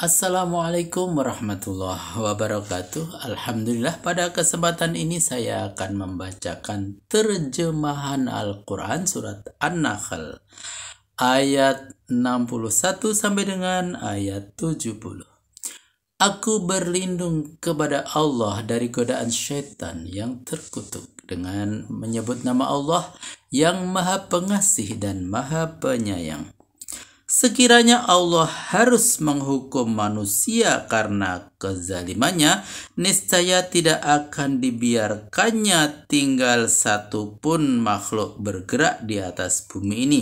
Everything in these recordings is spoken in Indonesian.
Assalamualaikum warahmatullahi wabarakatuh. Alhamdulillah, pada kesempatan ini saya akan membacakan terjemahan Al-Quran surat An-Nahl ayat 61 sampai dengan ayat 70. Aku berlindung kepada Allah dari godaan syaitan yang terkutuk dengan menyebut nama Allah yang Maha Pengasih dan Maha Penyayang. Sekiranya Allah harus menghukum manusia karena kezalimannya, niscaya tidak akan dibiarkannya tinggal satu pun makhluk bergerak di atas bumi ini.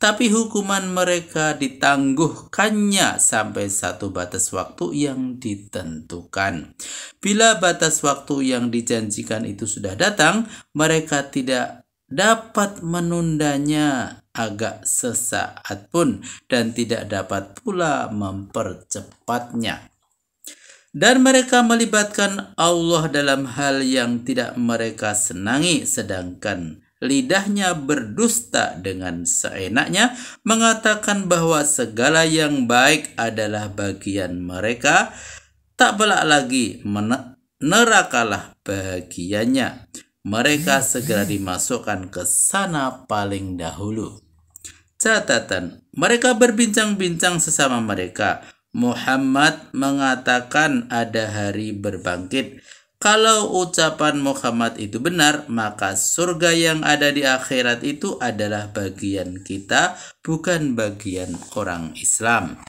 Tapi hukuman mereka ditangguhkannya sampai satu batas waktu yang ditentukan. Bila batas waktu yang dijanjikan itu sudah datang, mereka tidak dapat menundanya agak sesaat pun dan tidak dapat pula mempercepatnya. Dan mereka melibatkan Allah dalam hal yang tidak mereka senangi, sedangkan lidahnya berdusta dengan seenaknya, mengatakan bahwa segala yang baik adalah bagian mereka, tak pelak lagi nerakalah bagiannya. Mereka segera dimasukkan ke sana paling dahulu. Catatan, mereka berbincang-bincang sesama mereka. Muhammad mengatakan ada hari berbangkit. Kalau ucapan Muhammad itu benar, maka surga yang ada di akhirat itu adalah bagian kita, bukan bagian orang Islam.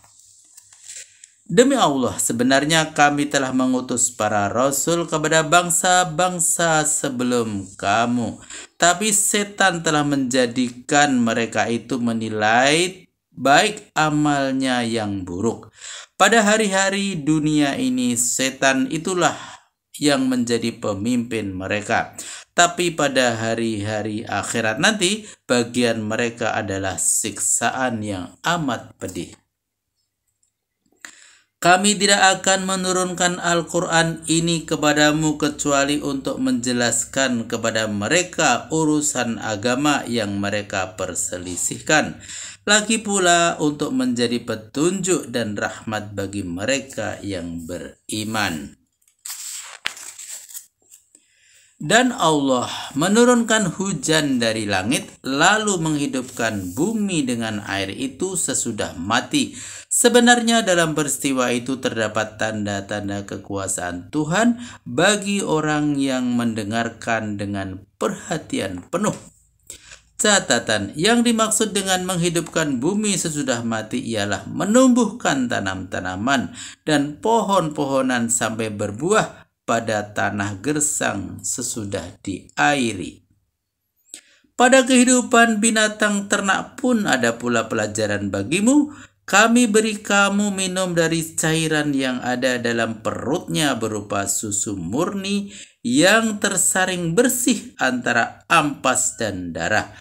Demi Allah, sebenarnya kami telah mengutus para rasul kepada bangsa-bangsa sebelum kamu. Tapi setan telah menjadikan mereka itu menilai baik amalnya yang buruk. Pada hari-hari dunia ini, setan itulah yang menjadi pemimpin mereka. Tapi pada hari-hari akhirat nanti, bagian mereka adalah siksaan yang amat pedih. Kami tidak akan menurunkan Al-Quran ini kepadamu kecuali untuk menjelaskan kepada mereka urusan agama yang mereka perselisihkan. Lagi pula untuk menjadi petunjuk dan rahmat bagi mereka yang beriman. Dan Allah menurunkan hujan dari langit, lalu menghidupkan bumi dengan air itu sesudah mati. Sebenarnya dalam peristiwa itu terdapat tanda-tanda kekuasaan Tuhan bagi orang yang mendengarkan dengan perhatian penuh. Catatan, yang dimaksud dengan menghidupkan bumi sesudah mati ialah menumbuhkan tanam-tanaman dan pohon-pohonan sampai berbuah pada tanah gersang sesudah diairi. Pada kehidupan binatang ternak pun ada pula pelajaran bagimu. Kami beri kamu minum dari cairan yang ada dalam perutnya berupa susu murni yang tersaring bersih antara ampas dan darah.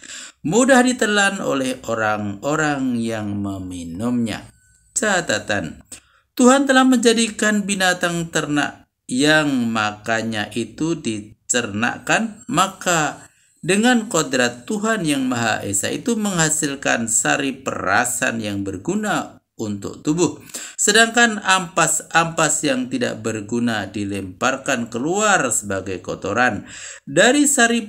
Mudah ditelan oleh orang-orang yang meminumnya. Catatan, Tuhan telah menjadikan binatang ternak yang makannya itu dicernakkan, maka dengan kodrat Tuhan yang Maha Esa itu menghasilkan sari perasan yang berguna untuk tubuh. Sedangkan ampas-ampas yang tidak berguna dilemparkan keluar sebagai kotoran. Dari sari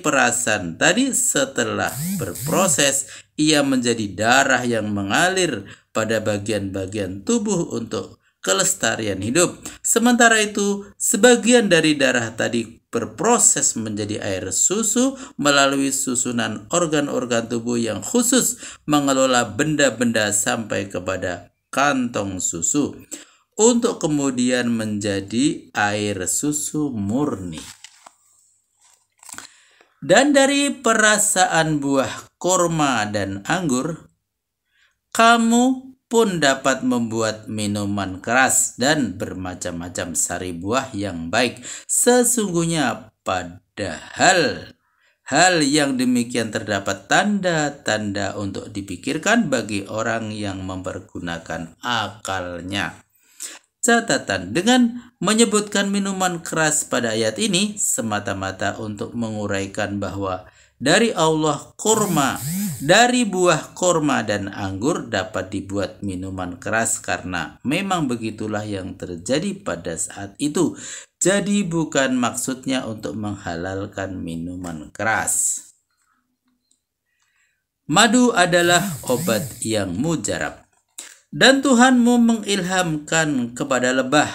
perasan tadi setelah berproses, ia menjadi darah yang mengalir pada bagian-bagian tubuh untuk kelestarian hidup. Sementara itu, sebagian dari darah tadi berproses menjadi air susu melalui susunan organ-organ tubuh yang khusus mengelola benda-benda sampai kepada kantong susu untuk kemudian menjadi air susu murni. Dan dari perasaan buah kurma dan anggur, kamu pun dapat membuat minuman keras dan bermacam-macam sari buah yang baik. Sesungguhnya padahal hal yang demikian terdapat tanda-tanda untuk dipikirkan bagi orang yang mempergunakan akalnya. Catatan, dengan menyebutkan minuman keras pada ayat ini semata-mata untuk menguraikan bahwa dari Allah kurma, dari buah kurma dan anggur dapat dibuat minuman keras karena memang begitulah yang terjadi pada saat itu. Jadi bukan maksudnya untuk menghalalkan minuman keras. Madu adalah obat yang mujarab. Dan Tuhanmu mengilhamkan kepada lebah,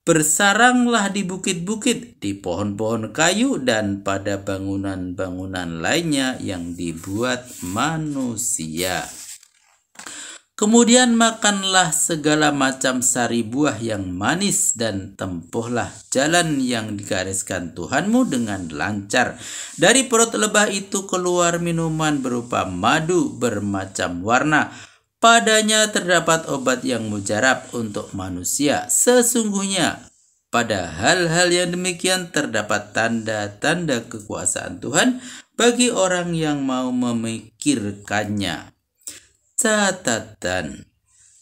bersaranglah di bukit-bukit, di pohon-pohon kayu, dan pada bangunan-bangunan lainnya yang dibuat manusia. Kemudian makanlah segala macam sari buah yang manis dan tempuhlah jalan yang digariskan Tuhanmu dengan lancar. Dari perut lebah itu keluar minuman berupa madu bermacam warna. Padanya terdapat obat yang mujarab untuk manusia. Sesungguhnya pada hal-hal yang demikian terdapat tanda-tanda kekuasaan Tuhan bagi orang yang mau memikirkannya. Catatan.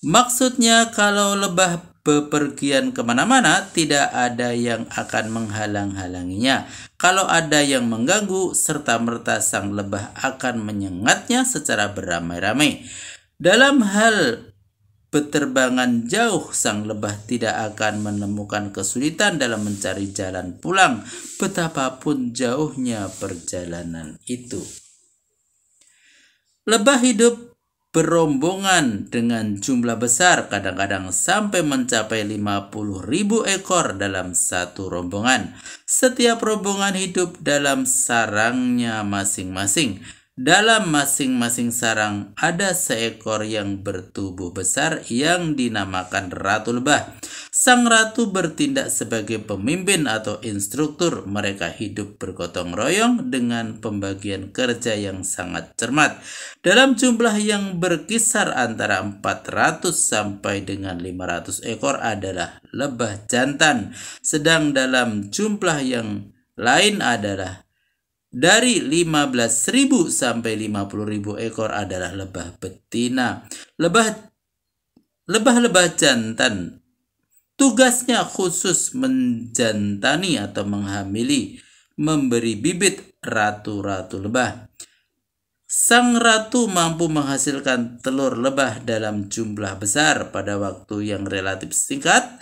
Maksudnya kalau lebah bepergian kemana-mana, tidak ada yang akan menghalang-halanginya. Kalau ada yang mengganggu, serta-merta sang lebah akan menyengatnya secara beramai-ramai. Dalam hal beterbangan jauh, sang lebah tidak akan menemukan kesulitan dalam mencari jalan pulang, betapapun jauhnya perjalanan itu. Lebah hidup berombongan dengan jumlah besar, kadang-kadang sampai mencapai 50.000 ekor dalam satu rombongan. Setiap rombongan hidup dalam sarangnya masing-masing. Dalam masing-masing sarang ada seekor yang bertubuh besar yang dinamakan Ratu Lebah. Sang ratu bertindak sebagai pemimpin atau instruktur. Mereka hidup bergotong royong dengan pembagian kerja yang sangat cermat. Dalam jumlah yang berkisar antara 400 sampai dengan 500 ekor adalah lebah jantan. Sedang dalam jumlah yang lain adalah dari 15.000 sampai 50.000 ekor adalah lebah betina. Lebah-lebah jantan tugasnya khusus menjantani atau menghamili, memberi bibit ratu-ratu lebah. Sang ratu mampu menghasilkan telur lebah dalam jumlah besar pada waktu yang relatif singkat,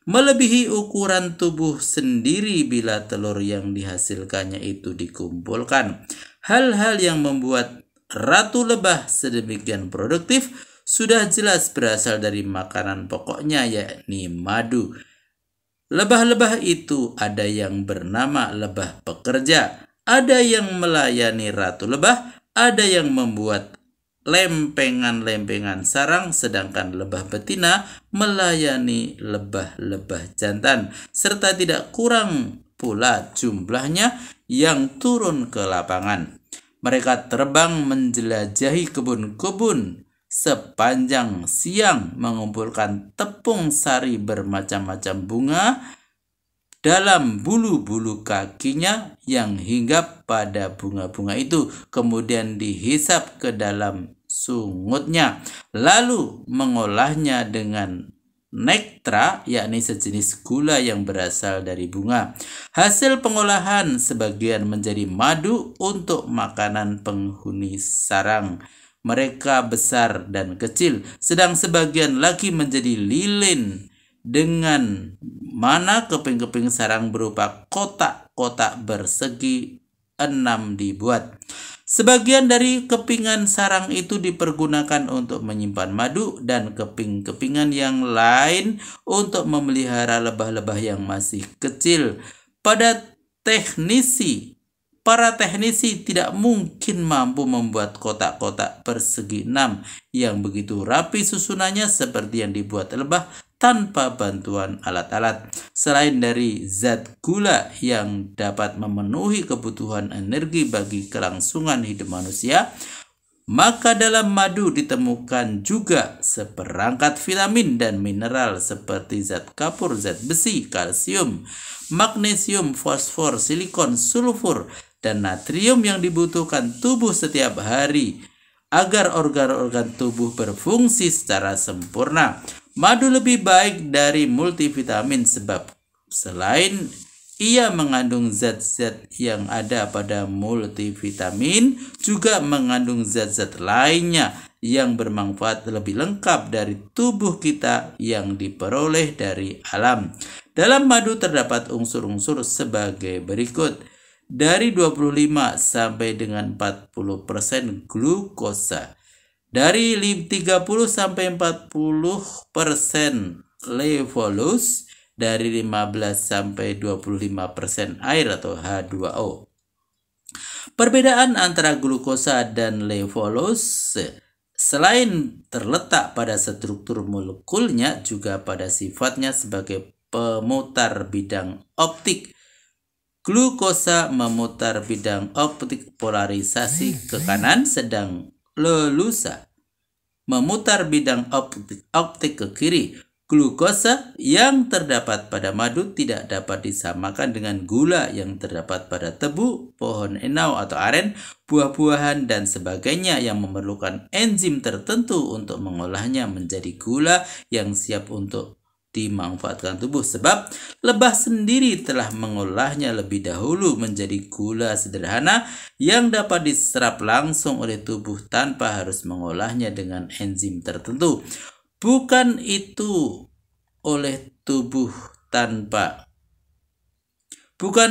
melebihi ukuran tubuh sendiri bila telur yang dihasilkannya itu dikumpulkan. Hal-hal yang membuat ratu lebah sedemikian produktif sudah jelas berasal dari makanan pokoknya, yakni madu. Lebah-lebah itu ada yang bernama lebah pekerja, ada yang melayani ratu lebah, ada yang membuat lempengan-lempengan sarang, sedangkan lebah betina melayani lebah-lebah jantan, serta tidak kurang pula jumlahnya yang turun ke lapangan. Mereka terbang menjelajahi kebun-kebun sepanjang siang, mengumpulkan tepung sari bermacam-macam bunga dalam bulu-bulu kakinya yang hinggap pada bunga-bunga itu, kemudian dihisap ke dalam sungutnya, lalu mengolahnya dengan nektra, yakni sejenis gula yang berasal dari bunga. Hasil pengolahan sebagian menjadi madu untuk makanan penghuni sarang. Mereka besar dan kecil, sedang sebagian lagi menjadi lilin, dengan mana keping-keping sarang berupa kotak-kotak bersegi 6 dibuat. Sebagian dari kepingan sarang itu dipergunakan untuk menyimpan madu dan keping-kepingan yang lain untuk memelihara lebah-lebah yang masih kecil. Para teknisi tidak mungkin mampu membuat kotak-kotak persegi 6 yang begitu rapi susunannya seperti yang dibuat lebah tanpa bantuan alat-alat. Selain dari zat gula yang dapat memenuhi kebutuhan energi bagi kelangsungan hidup manusia, maka dalam madu ditemukan juga seperangkat vitamin dan mineral seperti zat kapur, zat besi, kalsium, magnesium, fosfor, silikon, sulfur, dan natrium yang dibutuhkan tubuh setiap hari agar organ-organ tubuh berfungsi secara sempurna. Madu lebih baik dari multivitamin sebab selain Ia mengandung zat-zat yang ada pada multivitamin, juga mengandung zat-zat lainnya yang bermanfaat lebih lengkap dari tubuh kita yang diperoleh dari alam. Dalam madu terdapat unsur-unsur sebagai berikut. Dari 25 sampai dengan 40% glukosa. Dari 30 sampai 40% levulus. Dari 15 sampai 25% air atau H2O. Perbedaan antara glukosa dan levulus selain terletak pada struktur molekulnya, juga pada sifatnya sebagai pemutar bidang optik. Glukosa memutar bidang optik polarisasi ke kanan, sedang lelusa memutar bidang optik ke kiri. Glukosa yang terdapat pada madu tidak dapat disamakan dengan gula yang terdapat pada tebu, pohon enau atau aren, buah-buahan, dan sebagainya yang memerlukan enzim tertentu untuk mengolahnya menjadi gula yang siap untuk dimanfaatkan tubuh, sebab lebah sendiri telah mengolahnya lebih dahulu menjadi gula sederhana yang dapat diserap langsung oleh tubuh tanpa harus mengolahnya dengan enzim tertentu. Bukan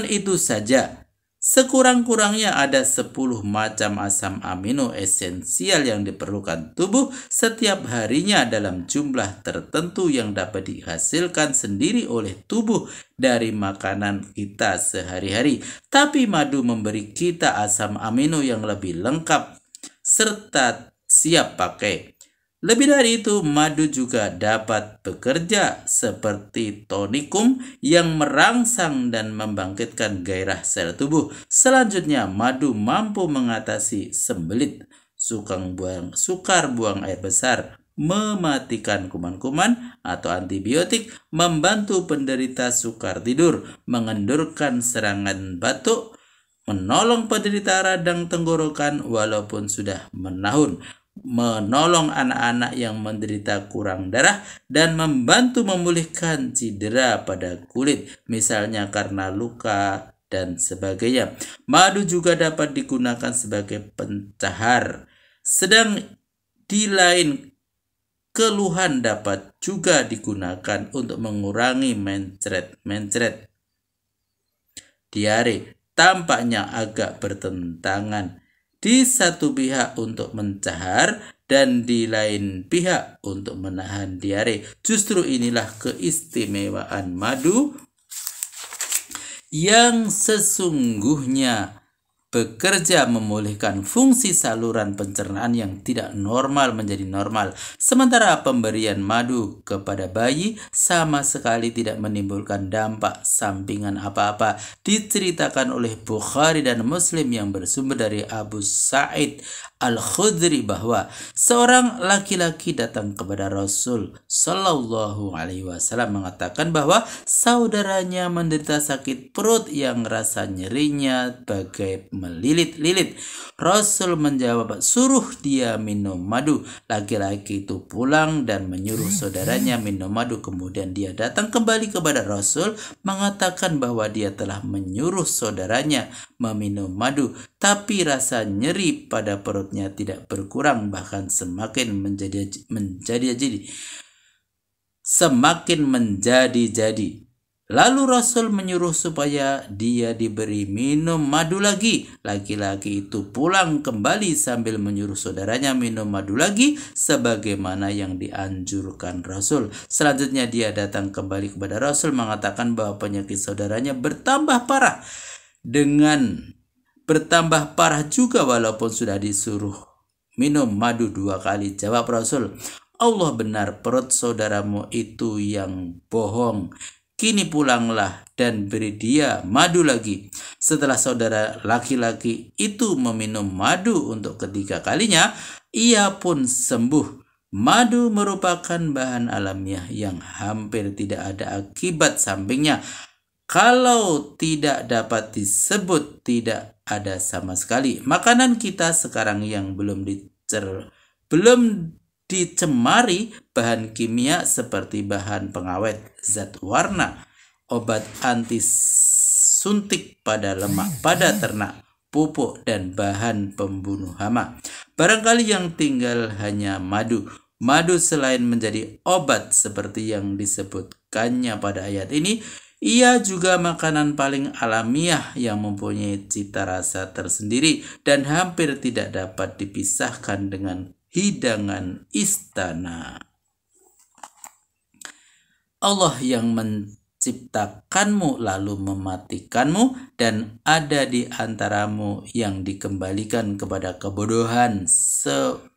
itu saja, sekurang-kurangnya ada 10 macam asam amino esensial yang diperlukan tubuh setiap harinya dalam jumlah tertentu yang dapat dihasilkan sendiri oleh tubuh dari makanan kita sehari-hari. Tapi madu memberi kita asam amino yang lebih lengkap serta siap pakai. Lebih dari itu, madu juga dapat bekerja seperti tonikum yang merangsang dan membangkitkan gairah sel tubuh. Selanjutnya, madu mampu mengatasi sembelit, sukar buang air besar, mematikan kuman-kuman atau antibiotik, membantu penderita sukar tidur, mengendurkan serangan batuk, menolong penderita radang tenggorokan walaupun sudah menahun, menolong anak-anak yang menderita kurang darah, dan membantu memulihkan cedera pada kulit, misalnya karena luka dan sebagainya. Madu juga dapat digunakan sebagai pencahar. Sedang di lain keluhan dapat juga digunakan untuk mengurangi mencret. Diare tampaknya agak bertentangan. Di satu pihak untuk mencahar dan di lain pihak untuk menahan diare. Justru inilah keistimewaan madu yang sesungguhnya bekerja memulihkan fungsi saluran pencernaan yang tidak normal menjadi normal. Sementara pemberian madu kepada bayi sama sekali tidak menimbulkan dampak sampingan apa-apa. Diceritakan oleh Bukhari dan Muslim yang bersumber dari Abu Sa'id Al-Khudri bahwa seorang laki-laki datang kepada Rasul Shallallahu Alaihi Wasallam mengatakan bahwa saudaranya menderita sakit perut yang rasa nyerinya bagai melilit-lilit. Rasul menjawab, suruh dia minum madu. Laki-laki itu pulang dan menyuruh saudaranya minum madu. Kemudian dia datang kembali kepada Rasul mengatakan bahwa dia telah menyuruh saudaranya meminum madu, tapi rasa nyeri pada perutnya tidak berkurang, bahkan semakin menjadi-jadi. Lalu Rasul menyuruh supaya dia diberi minum madu lagi. Laki-laki itu pulang kembali sambil menyuruh saudaranya minum madu lagi sebagaimana yang dianjurkan Rasul. Selanjutnya dia datang kembali kepada Rasul mengatakan bahwa penyakit saudaranya bertambah parah juga walaupun sudah disuruh minum madu 2 kali. Jawab Rasul, Allah benar, perut saudaramu itu yang bohong. Kini pulanglah dan beri dia madu lagi. Setelah saudara laki-laki itu meminum madu untuk ketiga kalinya, ia pun sembuh. Madu merupakan bahan alamiah yang hampir tidak ada akibat sampingnya. Kalau tidak dapat disebut tidak ada sama sekali. Makanan kita sekarang yang belum dicemari bahan kimia seperti bahan pengawet, zat warna, obat suntik pada lemak pada ternak, pupuk dan bahan pembunuh hama. Barangkali yang tinggal hanya madu. Madu selain menjadi obat seperti yang disebutkannya pada ayat ini, ia juga makanan paling alamiah yang mempunyai cita rasa tersendiri dan hampir tidak dapat dipisahkan dengan hidangan istana. Allah yang menciptakanmu lalu mematikanmu, dan ada di antaramu yang dikembalikan kepada kebodohan seusia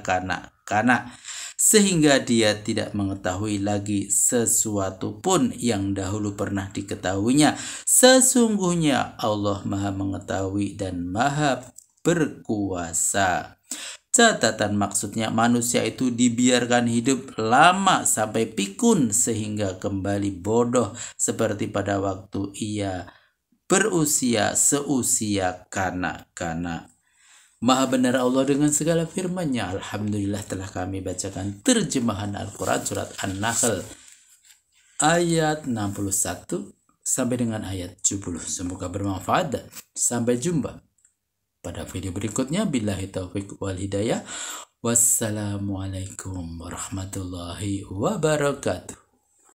kanak-kanak, sehingga dia tidak mengetahui lagi sesuatu pun yang dahulu pernah diketahuinya. Sesungguhnya Allah Maha Mengetahui dan Maha Berkuasa. Catatan maksudnya manusia itu dibiarkan hidup lama sampai pikun sehingga kembali bodoh seperti pada waktu ia berusia seusia kanak-kanak. Maha benar Allah dengan segala firman-Nya. Alhamdulillah telah kami bacakan terjemahan Al-Quran surat An-Nahl ayat 61 sampai dengan ayat 70. Semoga bermanfaat dan sampai jumpa pada video berikutnya. Billahi taufiq wal hidayah. Wassalamualaikum warahmatullahi wabarakatuh.